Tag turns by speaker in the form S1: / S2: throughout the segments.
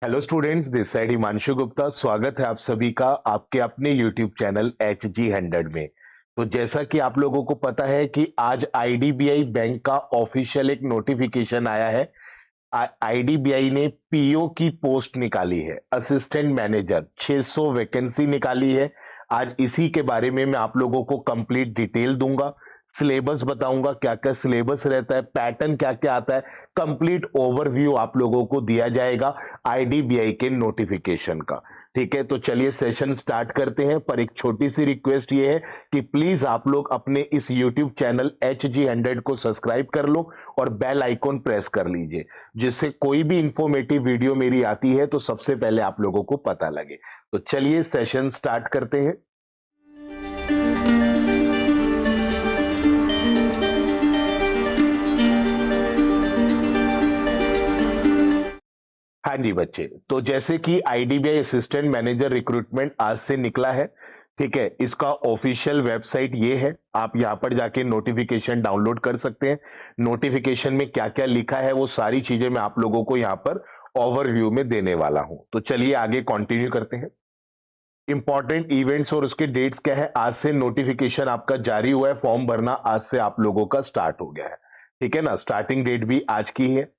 S1: Hello students, this side Himanshu Gupta. स्वागत है आप सभी का आपके अपने यूट्यूब चैनल HG100 में। तो जैसा कि आप लोगों को पता है कि आज आईडीबीआई बैंक का ऑफिशियल एक नोटिफिकेशन आया है। आईडीबीआई ने पीओ की पोस्ट निकाली है, असिस्टेंट मैनेजर 600 वैकेंसी निकाली है। आज इसी के बारे में मैं आप लोगों को कंप्लीट डिटेल दूंगा, सिलेबस बताऊंगा, क्या क्या सिलेबस रहता है, पैटर्न क्या क्या आता है, कंप्लीट ओवरव्यू आप लोगों को दिया जाएगा आईडीबीआई के नोटिफिकेशन का। ठीक है, तो चलिए सेशन स्टार्ट करते हैं। पर एक छोटी सी रिक्वेस्ट ये है कि प्लीज आप लोग अपने इस यूट्यूब चैनल HG100 को सब्सक्राइब कर लो और बेल आइकॉन प्रेस कर लीजिए, जिससे कोई भी इंफॉर्मेटिव वीडियो मेरी आती है तो सबसे पहले आप लोगों को पता लगे। तो चलिए सेशन स्टार्ट करते हैं। हाँ जी बच्चे, तो जैसे कि आईडीबीआई असिस्टेंट मैनेजर रिक्रूटमेंट आज से निकला है। ठीक है, इसका ऑफिशियल वेबसाइट ये है, आप यहाँ पर जाके नोटिफिकेशन डाउनलोड कर सकते हैं। नोटिफिकेशन में क्या क्या लिखा है वो सारी चीजें मैं आप लोगों को यहाँ पर ओवरव्यू में देने वाला हूं। तो चलिए आगे कंटिन्यू करते हैं। इंपॉर्टेंट इवेंट्स और उसके डेट्स क्या है। आज से नोटिफिकेशन आपका जारी हुआ है, फॉर्म भरना आज से आप लोगों का स्टार्ट हो गया है। ठीक है ना, स्टार्टिंग डेट भी आज की है।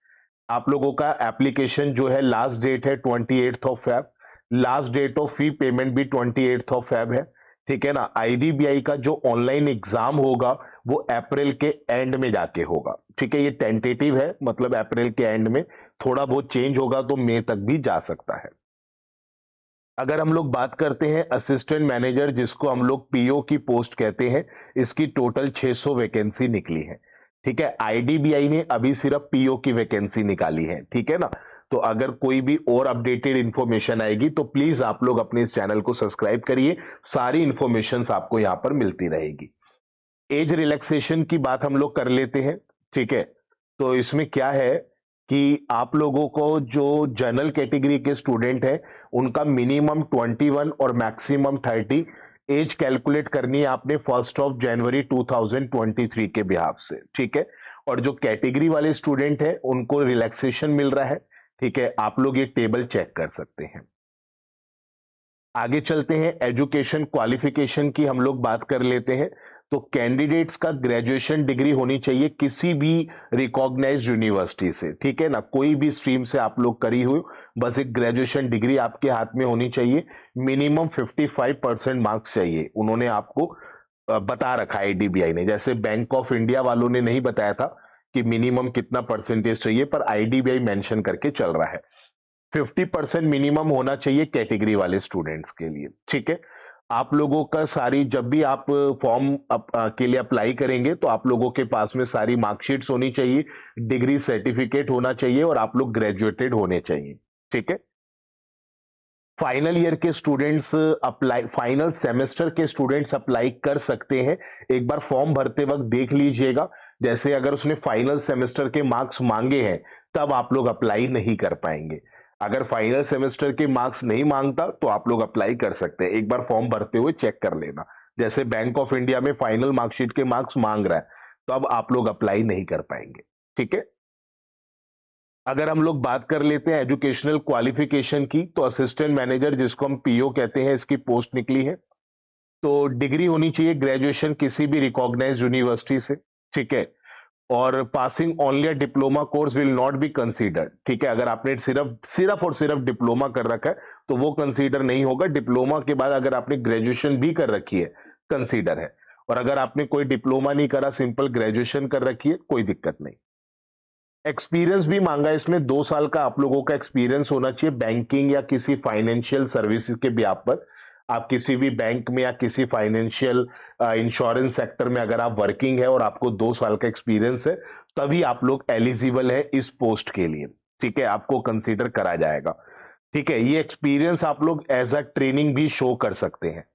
S1: आप लोगों का एप्लीकेशन जो है लास्ट डेट है 28 of Feb. Last date of fee payment भी 28 ऑफ फेब है। ठीक है ना, आईडीबीआई का जो ऑनलाइन एग्जाम होगा वो अप्रैल के एंड में जाके होगा। ठीक है, ये टेंटेटिव है, मतलब अप्रैल के एंड में, थोड़ा बहुत चेंज होगा तो मई तक भी जा सकता है। अगर हम लोग बात करते हैं असिस्टेंट मैनेजर, जिसको हम लोग पीओ की पोस्ट कहते हैं, इसकी टोटल 600 वैकेंसी निकली है। ठीक है, आईडीबीआई ने अभी सिर्फ पीओ की वैकेंसी निकाली है। ठीक है ना, तो अगर कोई भी और अपडेटेड इंफॉर्मेशन आएगी तो प्लीज आप लोग अपने इस चैनल को सब्सक्राइब करिए, सारी इंफॉर्मेशन आपको यहां पर मिलती रहेगी। एज रिलैक्सेशन की बात हम लोग कर लेते हैं। ठीक है, तो इसमें क्या है कि आप लोगों को जो जनरल कैटेगरी के स्टूडेंट हैं उनका मिनिमम 21 और मैक्सिमम 30 एज कैलकुलेट करनी है आपने 1 जनवरी 2023 के बिहाफ से। ठीक है, और जो कैटेगरी वाले स्टूडेंट हैं उनको रिलैक्सेशन मिल रहा है। ठीक है, आप लोग ये टेबल चेक कर सकते हैं। आगे चलते हैं, एजुकेशन क्वालिफिकेशन की हम लोग बात कर लेते हैं। तो कैंडिडेट्स का ग्रेजुएशन डिग्री होनी चाहिए किसी भी रिकॉग्नाइज्ड यूनिवर्सिटी से। ठीक है ना, कोई भी स्ट्रीम से आप लोग करी हुई, बस एक ग्रेजुएशन डिग्री आपके हाथ में होनी चाहिए। मिनिमम 55% मार्क्स चाहिए, उन्होंने आपको बता रखा है आईडीबीआई ने। जैसे बैंक ऑफ इंडिया वालों ने नहीं बताया था कि मिनिमम कितना परसेंटेज चाहिए, पर आईडीबीआई मेंशन करके चल रहा है। 50% मिनिमम होना चाहिए कैटेगरी वाले स्टूडेंट्स के लिए। ठीक है, आप लोगों का सारी, जब भी आप फॉर्म के लिए अप्लाई करेंगे तो आप लोगों के पास में सारी मार्कशीट्स होनी चाहिए, डिग्री सर्टिफिकेट होना चाहिए और आप लोग ग्रेजुएटेड होने चाहिए। ठीक है, फाइनल ईयर के स्टूडेंट्स अप्लाई, फाइनल सेमेस्टर के स्टूडेंट्स अप्लाई कर सकते हैं। एक बार फॉर्म भरते वक्त देख लीजिएगा, जैसे अगर उसने फाइनल सेमेस्टर के मार्क्स मांगे हैं तब आप लोग अप्लाई नहीं कर पाएंगे। अगर फाइनल सेमेस्टर के मार्क्स नहीं मांगता तो आप लोग अप्लाई कर सकते हैं। एक बार फॉर्म भरते हुए चेक कर लेना, जैसे बैंक ऑफ इंडिया में फाइनल मार्कशीट के मार्क्स मांग रहा है तो अब आप लोग अप्लाई नहीं कर पाएंगे। ठीक है, अगर हम लोग बात कर लेते हैं एजुकेशनल क्वालिफिकेशन की, तो असिस्टेंट मैनेजर, जिसको हम पीओ कहते हैं, इसकी पोस्ट निकली है। तो डिग्री होनी चाहिए ग्रेजुएशन किसी भी रिकॉग्नाइज्ड यूनिवर्सिटी से। ठीक है, और passing only a diploma course will not be considered. ठीक है, अगर आपने सिर्फ सिर्फ और सिर्फ डिप्लोमा कर रखा है तो वो कंसीडर नहीं होगा। डिप्लोमा के बाद अगर आपने ग्रेजुएशन भी कर रखी है, कंसीडर है। और अगर आपने कोई डिप्लोमा नहीं करा, सिंपल ग्रेजुएशन कर रखी है, कोई दिक्कत नहीं। एक्सपीरियंस भी मांगा है इसमें, 2 साल का आप लोगों का एक्सपीरियंस होना चाहिए बैंकिंग या किसी फाइनेंशियल सर्विसेज के ब्याप पर। आप किसी भी बैंक में या किसी फाइनेंशियल इंश्योरेंस सेक्टर में अगर आप वर्किंग है और आपको 2 साल का एक्सपीरियंस है, तभी आप लोग एलिजिबल है इस पोस्ट के लिए। ठीक है, आपको कंसीडर करा जाएगा। ठीक है, ये एक्सपीरियंस आप लोग एज अ ट्रेनिंग भी शो कर सकते हैं।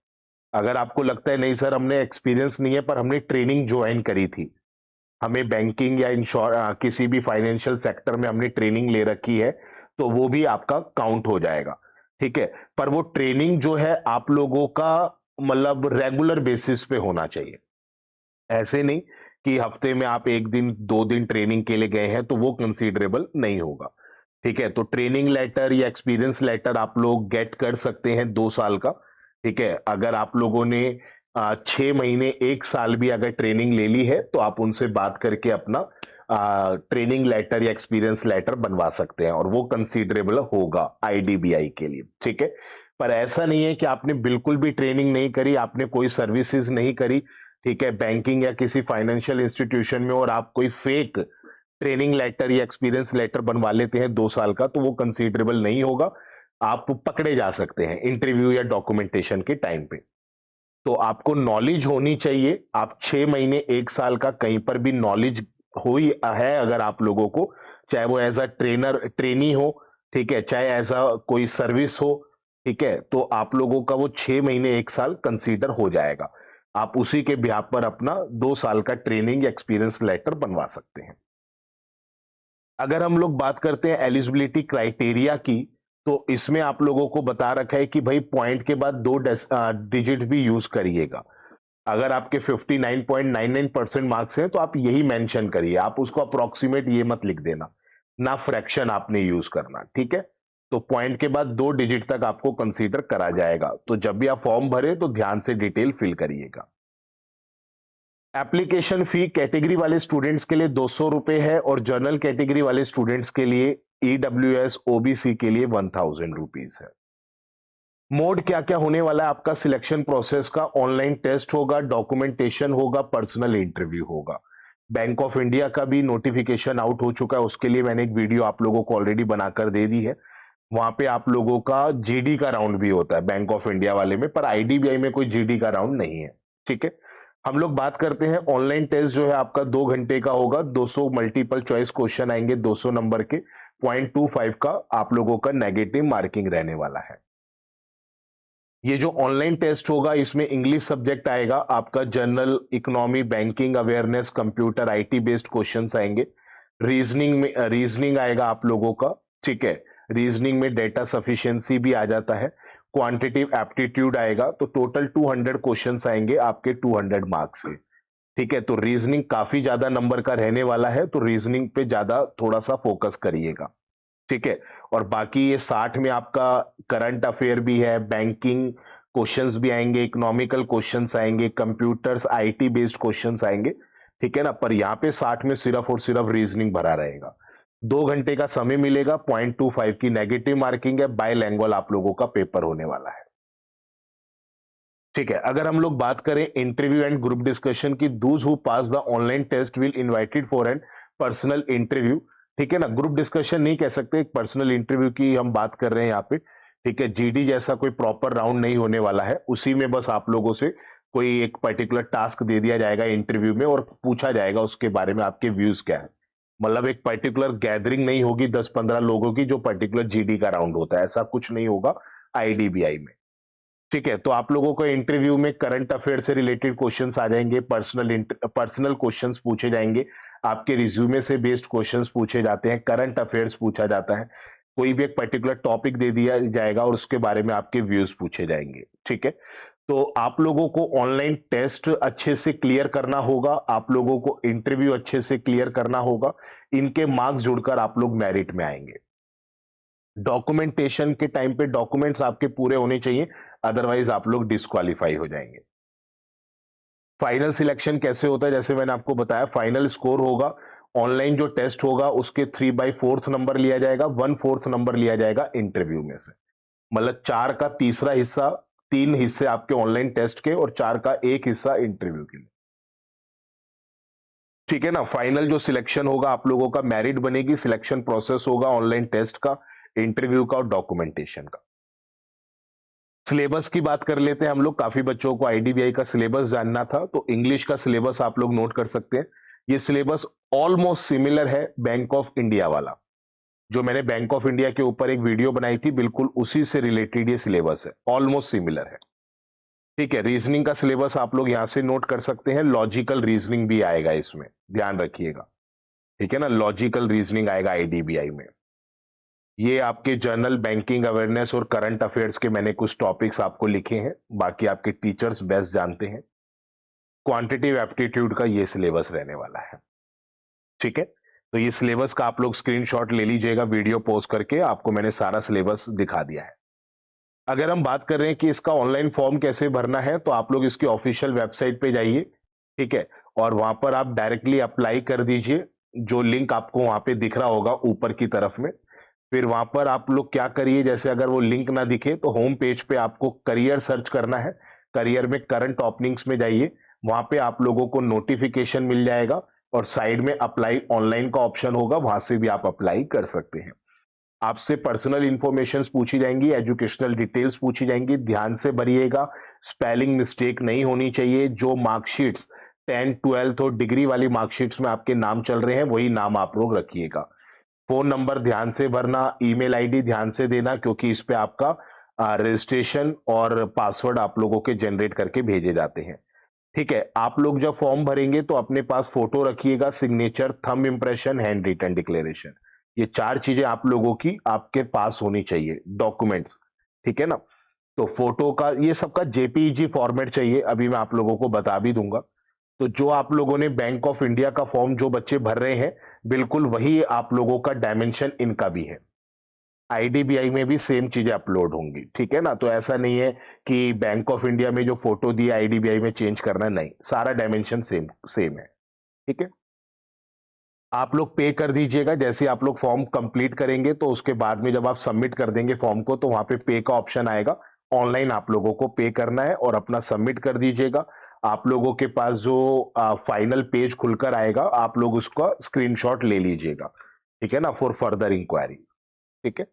S1: अगर आपको लगता है नहीं सर हमने एक्सपीरियंस नहीं है पर हमने ट्रेनिंग ज्वाइन करी थी, हमें बैंकिंग या किसी भी फाइनेंशियल सेक्टर में हमने ट्रेनिंग ले रखी है, तो वो भी आपका काउंट हो जाएगा। ठीक है, पर वो ट्रेनिंग जो है आप लोगों का मतलब रेगुलर बेसिस पे होना चाहिए। ऐसे नहीं कि हफ्ते में आप 1 दिन 2 दिन ट्रेनिंग के लिए गए हैं तो वो कंसीडरेबल नहीं होगा। ठीक है, तो ट्रेनिंग लेटर या एक्सपीरियंस लेटर आप लोग गेट कर सकते हैं 2 साल का, ठीक है? अगर आप लोगों ने 6 महीने 1 साल भी अगर ट्रेनिंग ले ली है, तो आप उनसे बात करके अपना ट्रेनिंग लेटर या एक्सपीरियंस लेटर बनवा सकते हैं और वो कंसीडरेबल होगा आईडीबीआई के लिए, ठीक है? पर ऐसा नहीं है कि आपने बिल्कुल भी ट्रेनिंग नहीं करी, आपने कोई सर्विसेज़ नहीं करी, ठीक है? बैंकिंग या किसी फाइनेंशियल इंस्टीट्यूशन में और आप कोई फेक ट्रेनिंग लेटर या एक्सपीरियंस लेटर बनवा लेते हैं 2 साल का, तो वो कंसीडरेबल नहीं होगा। आप पकड़े जा सकते हैं इंटरव्यू या डॉक्यूमेंटेशन के टाइम पे। तो आपको नॉलेज होनी चाहिए। आप 6 महीने 1 साल का कहीं पर भी नॉलेज हुई है अगर आप लोगों को, चाहे वो एज़ अ ट्रेनी हो, ठीक है? चाहे एज़ अ कोई सर्विस हो, ठीक है? तो आप लोगों का वो 6 महीने 1 साल कंसीडर हो जाएगा। आप उसी के बिहाफ़ पर अपना 2 साल का ट्रेनिंग या एक्सपीरियंस लेटर बनवा सकते हैं। अगर हम लोग बात करते हैं एलिजिबिलिटी क्राइटेरिया की, तो इसमें आप लोगों को बता रखा है कि भाई पॉइंट के बाद 2 डिजिट भी यूज़ करिएगा। अगर आपके 59.99% मार्क्स हैं, तो आप यही मेंशन करिए, आप उसको अप्रॉक्सिमेट ये मत लिख देना, ना फ्रैक्शन आपने यूज़ करना, ठीक है? तो पॉइंट के बाद 2 डिजिट तक आपको कंसीडर करा जाएगा, तो जब भी आप फॉर्म भरें, तो ध्यान से डिटेल फिल करिएगा। एप्लीकेशन फी कैटेगरी वाले स्टूडेंट्स के लिए ₹200 है और जनरल कैटेगरी वाले स्टूडेंट्स के लिए ईडब्ल्यूएस, ओबीसी के लिए ₹1000 है। मोड क्या-क्या होने वाला है आपका सिलेक्शन प्रोसेस का? ऑनलाइन टेस्ट होगा, डॉक्यूमेंटेशन होगा, पर्सनल इंटरव्यू होगा। बैंक ऑफ इंडिया का भी नोटिफिकेशन आउट हो चुका है, उसके लिए मैंने एक वीडियो आप लोगों को ऑलरेडी बनाकर दे दी है। वहाँ पे आप लोगों का जीडी का राउंड भी होता है बैंक ऑफ इंडिया वाले में, पर आईडीबीआई में कोई जीडी का राउंड नहीं है, ठीक है? हम लोग बात करते हैं ऑनलाइन टेस्ट जो है आपका 2 घंटे का होगा, 200 मल्टीपल चॉइस क्वेश्चन आएँगे 200 नंबर के, 0.25 का आप लोगों का नेगेटिव मार्किंग रहने वाला है। ये जो ऑनलाइन टेस्ट होगा इसमें इंग्लिश सब्जेक्ट आएगा आपका, general, economy, banking awareness, computer, IT based questions आएंगे। रीजनिंग में रीजनिंग आएगा आप लोगों का, ठीक है? रीजनिंग में डेटा सफिशिएंसी भी आ जाता है। क्वांटिटिव एप्टीट्यूड आएगा, तो टोटल 200 क्वेश्चंस आएंगे आपके 200 मार्क्स के, ठीक है? तो रीजनिंग काफी ज्यादा नंबर का रहने वाला है, तो रीजनिंग पे ज्यादा थोड़ा सा फोकस करिएगा, ठीक है? और बाकी ये 60 में आपका करंट अफेयर भी है, बैंकिंग क्वेश्चंस भी आएँगे, इकोनॉमिकल क्वेश्चंस आएँगे, कंप्यूटर्स, आईटी बेस्ड क्वेश्चंस आएँगे, ठीक है ना? पर यहाँ पे 60 में सिर्फ और सिर्फ रीजनिंग भरा रहेगा। 2 घंटे का समय मिलेगा, 0.25 की नेगेटिव मार्किंग है, बाइलैंग्युअल आप लोगों का पेपर होने वाला है। ठीक है, अगर हम लोग बात करें इंटरव्यू एंड ग्रुप डिस्कशन की, those who pass the online test will invited for an personal interview, ठीक है ना? ग्रुप डिस्कशन नहीं कह सकते, एक पर्सनल इंटरव्यू की हम बात कर रहे हैं यहाँ पे, ठीक है? जीडी जैसा कोई प्रॉपर राउंड नहीं होने वाला है, उसी में बस आप लोगों से कोई एक पर्टिकुलर टास्क दे दिया जाएगा इंटरव्यू में और पूछा जाएगा उसके बारे में आपके व्यूज क्या है। मतलब एक पर्टिकुलर गैदरिंग नहीं होगी 10-15 लोगों की जो पर्टिकुलर जीडी का राउंड होता है, ऐसा कुछ नहीं होगा आईडीबीआई में। ठीक है, तो आप लोगों को इंटरव्यू में करंट अफेयर से रिलेटेड क्वेश्चंस आ जाएंगे, पर्सनल क्वेश्चंस पूछे जाएंगे, आपके रिज्यूमे से बेस्ड क्वेश्चंस पूछे जाते हैं, करंट अफेयर्स पूछा जाता है, कोई भी एक पर्टिकुलर टॉपिक दे दिया जाएगा और उसके बारे में आपके व्यूज पूछे जाएंगे, ठीक है? तो आप लोगों को ऑनलाइन टेस्ट अच्छे से क्लियर करना होगा, आप लोगों को इंटरव्यू अच्छे से क्लियर करना होगा, इनके मार्क्स जुड़कर आप लोग मेरिट में आएंगे। डॉक्यूमेंटेशन के टाइम पे डॉक्यूमेंट्स आपके पूरे होने चाहिए, अदरवाइज आप लोग डिस्क्वालीफाई हो जाएंगे। फाइनल सिलेक्शन कैसे होता है? जैसे मैंने आपको बताया, फाइनल स्कोर होगा, ऑनलाइन जो टेस्ट होगा उसके 3/4 नंबर लिया जाएगा, 1/4 नंबर लिया जाएगा इंटरव्यू में से। मतलब 4 का तीसरा हिस्सा, 3 हिस्से आपके ऑनलाइन टेस्ट के और 4 का 1 हिस्सा इंटरव्यू के लिए। ठीक है ना? फाइनल जो सिलेक्शन होगा आप लोगों का, मेरिट बनेगी, सिलेक्शन प्रोसेस होगा ऑनलाइन टेस्ट का, इंटरव्यू का और डॉक्यूमेंटेशन का। सिलेबस की बात कर लेते हैं हम लोग, काफी बच्चों को आईडीबीआई का सिलेबस जानना था, तो इंग्लिश का सिलेबस आप लोग नोट कर सकते हैं। ये सिलेबस ऑलमोस्ट सिमिलर है बैंक ऑफ इंडिया वाला, जो मैंने बैंक ऑफ इंडिया के ऊपर एक वीडियो बनाई थी, बिल्कुल उसी से रिलेटेड ये सिलेबस है, ऑलमोस्ट सिमिलर है। ठीक है, रीजनिंग का सिलेबस आप लोग यहां से नोट कर सकते हैं, लॉजिकल रीजनिंग भी आएगा इसमें, ध्यान रखिएगा। ठीक है ना? लॉजिकल रीजनिंग आएगा आईडीबीआई में। ये आपके जर्नल, बैंकिंग अवेयरनेस और करंट अफेयर्स के मैंने कुछ टॉपिक्स आपको लिखे हैं, बाकी आपके टीचर्स बेस्ट जानते हैं। क्वांटिटिव एप्टीट्यूड का ये सिलेबस रहने वाला है, ठीक है? तो ये सिलेबस का आप लोग स्क्रीनशॉट ले लीजिएगा, वीडियो पॉज़ करके आपको मैंने सारा सिलेबस दिखा दिया है। अगर हम बात कर रहे हैं कि इसका ऑनलाइन फॉर्म कैसे भरना है, तो आप लोग इसकी ऑफिशियल वेबसाइट पे जाइए, ठीक है? और वहाँ पर आप डायरेक्टली अप्लाई कर दीजिए, जो लिंक आपको वहाँ पे दिख रहा होगा ऊपर की तरफ में। फिर वहाँ पर आप लोग क्या करिए, जैसे अगर वो लिंक ना दिखे तो होम पेज पे आपको करियर सर्च करना है। करियर में करंट ओपनिंग्स में जाइए, वहाँ पे आप लोगों को नोटिफिकेशन मिल जाएगा और साइड में अप्लाई ऑनलाइन का ऑप्शन होगा, वहाँ से भी आप अप्लाई कर सकते हैं। आपसे पर्सनल इंफॉर्मेशंस पूछी जाएंगी, एजुकेशनल डिटेल्स पूछी जाएंगी, ध्यान से भरिएगा, स्पेलिंग मिस्टेक नहीं होनी चाहिए। जो मार्कशीट्स 10th 12th और डिग्री वाली मार्कशीट्स में आपके नाम चल रहे हैं, वही नाम आप लोग रखिएगा। फोन नंबर ध्यान से भरना, ईमेल आईडी ध्यान से देना, क्योंकि इस पे आपका रजिस्ट्रेशन और पासवर्ड आप लोगों के जनरेट करके भेजे जाते हैं। ठीक है, आप लोग जब फॉर्म भरेंगे तो अपने पास फोटो रखिएगा, signature, thumb impression, handwritten declaration. ये 4 चीजें आप लोगों की आपके पास होनी चाहिए, डॉक्यूमेंट्स। ठीक है ना? तो फोटो का ये सबका जेपीईजी फॉर्मेट चाहिए, अभी मैं आप लोगों को बता भी दूंगा। तो जो आप लोगों ने बैंक ऑफ इंडिया का फॉर्म जो बच्चे भर रहे हैं, बिल्कुल वही आप लोगों का डायमेंशन इनका भी है। आईडीबीआई में भी सेम चीजें अपलोड होंगी, ठीक है ना? तो ऐसा नहीं है कि बैंक ऑफ इंडिया में जो फोटो दी आईडीबीआई में चेंज करना, नहीं, सारा डायमेंशन सेम सेम है। ठीक है, आप लोग पे कर दीजिएगा। जैसे आप लोग फॉर्म कंप्लीट करेंगे तो उसके बाद में जब आप सबमिट कर देंगे फॉर्म को, तो वहां पे पे का ऑप्शन आएगा। ऑनलाइन आप लोगों को पे करना है और अपना सबमिट कर दीजिएगा। आप लोगों के पास जो फाइनल पेज खुलकर आएगा, आप लोग उसका स्क्रीनशॉट ले लीजिएगा, ठीक है ना, फॉर फर्दर इंक्वायरी। ठीक है,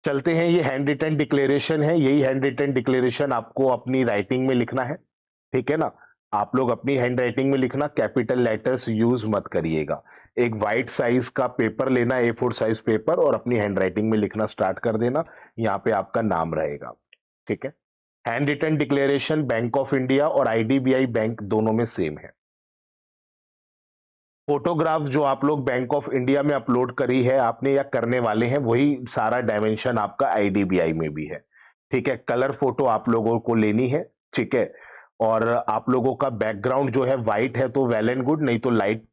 S1: चलते हैं। ये हैंड रिटन डिक्लेरेशन है, यही हैंड रिटन डिक्लेरेशन आपको अपनी राइटिंग में लिखना है, ठीक है ना? आप लोग अपनी हैंड राइटिंग में लिखना, कैपिटल लेटर्स यूज मत करिएगा। एक वाइट साइज का पेपर लेना, A4 साइज पेपर, और अपनी हैंड राइटिंग में लिखना स्टार्ट कर देना। यहाँ पे आपका नाम रहेगा, ठीक है? Handwritten declaration bank of India और आईडीबीआई बैंक दोनों में सेम है। फोटोग्राफ जो आप लोग बैंक ऑफ इंडिया में अपलोड करी है आपने या करने वाले हैं, वही सारा डायमेंशन आपका आईडीबीआई में भी है, ठीक है? कलर फोटो आप लोगों को लेनी है, ठीक है? और आप लोगों का बैकग्राउंड जो है व्हाइट है तो वेल एंड गुड, नहीं तो लाइट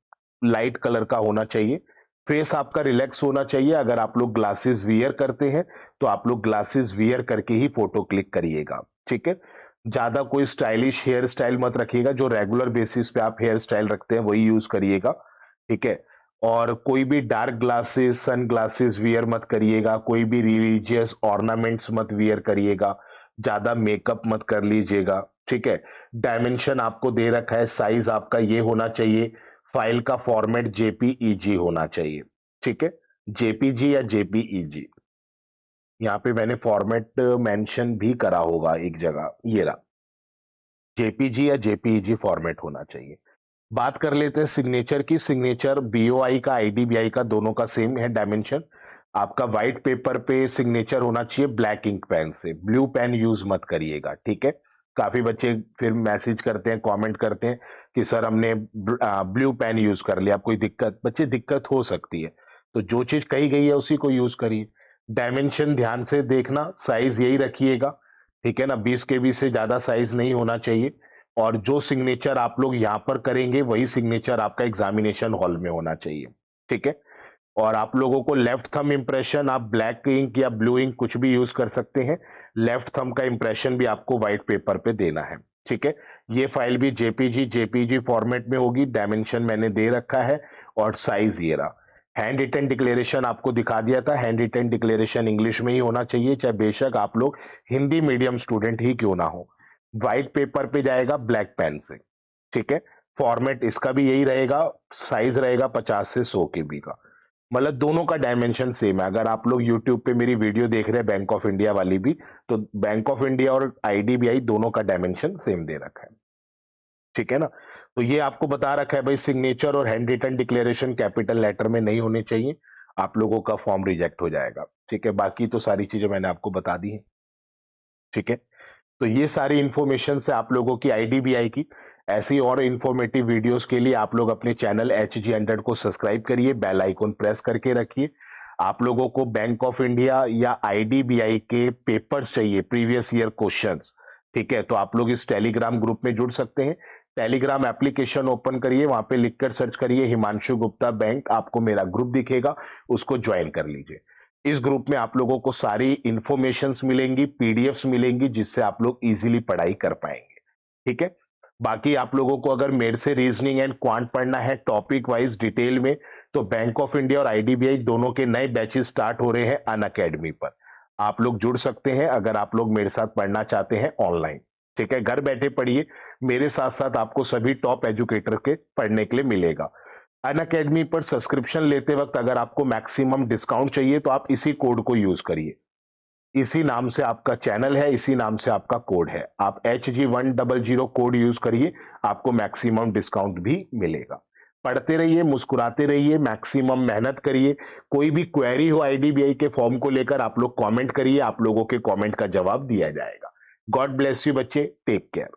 S1: लाइट कलर का होना चाहिए। फेस आपका रिलैक्स होना चाहिए। अगर आप लोग ग्लासेस वियर करते हैं तो आप लोग ग्लासेस वियर करके ही फोटो क्लिक करिएगा, ठीक है? ज्यादा कोई स्टाइलिश हेयर स्टाइल मत रखिएगा, जो रेगुलर बेसिस पे आप हेयर स्टाइल रखते हैं वही यूज करिएगा, ठीक है? और कोई भी dark glasses, sunglasses wear मत करिएगा, कोई भी रिलीजियस ऑर्नामेंट्स मत वियर करिएगा, ज्यादा मेकअप मत कर लीजिएगा, ठीक है? डायमेंशन आपको दे रखा है, साइज आपका ये होना चाहिए, फाइल का फॉर्मेट जेपीईजी होना चाहिए, ठीक है? जेपीजी या जेपीईजी, यहाँ पे मैंने फॉर्मेट मेंशन भी करा होगा एक जगह, ये रहा, जेपीजी या जेपीईजी फॉर्मेट होना चाहिए। बात कर लेते हैं सिग्नेचर की। सिग्नेचर बीओआई का, आईडीबीआई का, दोनों का सेम है डायमेंशन। आपका व्हाइट पेपर पे सिग्नेचर होना चाहिए ब्लैक इंक पेन से, ब्लू पेन यूज मत करिएगा, ठीक है? काफी बच्चे फिर मैसेज करते हैं, कमेंट करते हैं कि सर हमने ब्लू पेन यूज कर लिया, अब कोई दिक्कत? बच्चे, दिक्कत हो सकती है, तो जो चीज कही गई है उसी को यूज करिए। डायमेंशन ध्यान से देखना, साइज यही रखिएगा, ठीक है ना? 20 केबी से ज्यादा साइज नहीं होना चाहिए। और जो सिग्नेचर आप लोग यहाँ पर करेंगे वही सिग्नेचर आपका एग्जामिनेशन हॉल में होना चाहिए, ठीक है? और आप लोगों को लेफ्ट थंब इंप्रेशन, आप ब्लैक इंक या ब्लू इंक कुछ भी यूज कर सकते हैं। लेफ्ट थंब का इंप्रेशन भी आपको व्हाइट पेपर पे देना है, ठीक है? ये फाइल भी जेपीजी फॉर्मेट में होगी, डायमेंशन मैंने दे रखा है और साइज ये रहा। हैंड रिटन डिक्लेरेशन आपको दिखा दिया था, हैंड रिटन डिक्लेरेशन इंग्लिश में ही होना चाहिए, चाहे बेशक आप लोग हिंदी मीडियम स्टूडेंट ही क्यों ना हो। व्हाइट पेपर पे जाएगा ब्लैक पेन से, ठीक है? फॉर्मेट इसका भी यही रहेगा, साइज रहेगा 50 से 100 केबी का। मतलब दोनों का डायमेंशन सेम है। अगर आप लोग यूट्यूब पे मेरी वीडियो देख रहे हैं बैंक ऑफ इंडिया वाली भी, तो बैंक ऑफ इंडिया और आईडीबीआई दोनों का डायमेंशन सेम दे रखा है, ठीक है ना? तो ये आपको बता रखा है भाई, सिग्नेचर और handwritten declaration capital letter में नहीं होने चाहिए, आप लोगों का फॉर्म रिजेक्ट हो जाएगा, ठीक है? बाकी तो सारी चीजें मैंने आपको बता दी है, ठीक है? तो ये सारी इंफॉर्मेशन से आप लोगों की आईडीबीआई की ऐसी और इंफॉर्मेटिव वीडियोस के लिए आप लोग अपने चैनल HG100 को सब्सक्राइब करिए, बेल आइकन प्रेस करके रखिए। आप लोगों को बैंक ऑफ इंडिया या आईडीबीआई के पेपर्स चाहिए, प्रीवियस ईयर क्वेश्चंस, ठीक है? तो आप लोग इस टेलीग्राम ग्रुप में जुड़ सकते हैं। टेलीग्राम एप्लीकेशन ओपन करिए, वहां पे लिखकर सर्च करिए हिमांशु गुप्ता बैंक, आपको मेरा ग्रुप दिखेगा, उसको ज्वाइन कर लीजिए। इस ग्रुप में आप लोगों को सारी इंफॉर्मेशंस मिलेंगी, पीडीएफ्स मिलेंगी, जिससे आप लोग इजीली पढ़ाई कर पाएंगे। ठीक है। बाकी आप लोगों को अगर मेरे से रीजनिंग एंड क्वांट पढ़ना है टॉपिक वाइज डिटेल में, तो बैंक ऑफ इंडिया और आईडीबीआई दोनों के नए बैचेस स्टार्ट हो रहे हैं अनअकैडमी पर। आप लोग जुड़ सकते हैं अगर आप लोग मेरे साथ पढ़ना चाहते हैं ऑनलाइन। ठीक है, घर बैठे पढ़िए, मेरे साथ साथ आपको सभी टॉप एजुकेटर के पढ़ने के लिए मिलेगा। अनअकैडमी पर सब्सक्रिप्शन लेते वक्त अगर आपको मैक्सिमम डिस्काउंट चाहिए तो आप इसी कोड को यूज करिए। इसी नाम से आपका चैनल है, इसी नाम से आपका कोड है, आप HG100 कोड यूज करिए, आपको मैक्सिमम डिस्काउंट भी मिलेगा। पढ़ते रहिए, मुस्कुराते रहिए, मैक्सिमम मेहनत करिए। कोई भी क्वेरी हो आईडीबीआई के फॉर्म को लेकर आप लोग कमेंट करिए, आप लोगों के कमेंट का जवाब दिया जाएगा। गॉड ब्लेस यू बच्चे, टेक केयर।